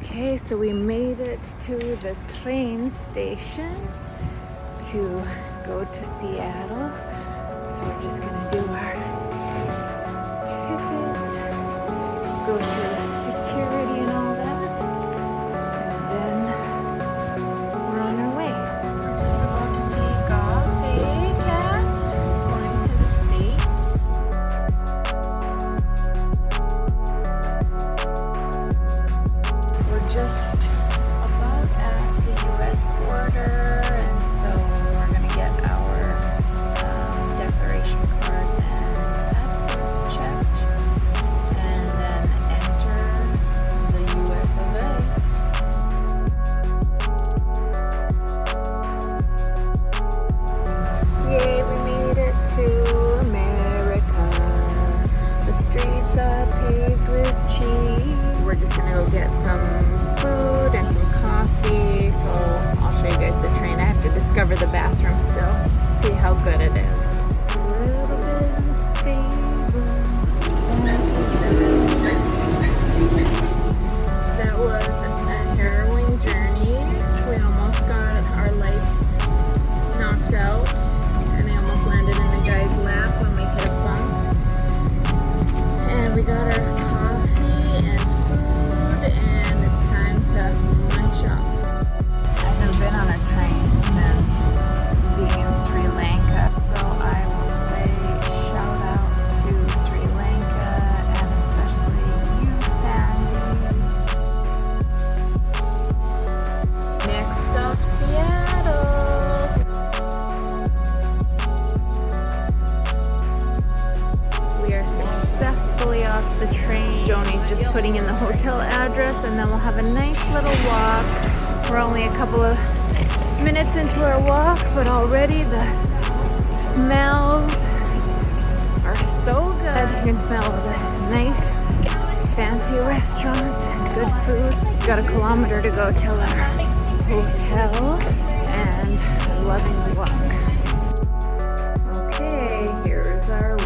Okay, so we made it to the train station to go to Seattle. So we're just gonna do our tickets, go through security and all that, and then we're on our way. We're just about to take off, cats? Going to the States. We're just about at the US border, and so we're gonna get our declaration cards and passports checked, and then enter the US of A. Yay, we made it to America. The streets are paved with cheese. We're just gonna go get some food and some coffee. So I'll show you guys the train. I have to discover the bathroom still. See how good it is. It's a little bit unstable. That was a harrowing journey. We almost got our lights knocked out, and I almost landed in the guy's lap when we hit a bump. And we got our coffee and food, and it's time to munch up. I haven't been on a train since being in Sri Lanka, so I will say shout out to Sri Lanka, and especially you, Sandy. Next stop, Seattle. We are successfully off the train. Joni's just putting in the hotel address, and then we'll have a nice little walk. We're only a couple of minutes into our walk, but already the smells are so good. You can smell all the nice, fancy restaurants and good food. Got a kilometer to go till our hotel, and I'm loving the walk. Okay, here's our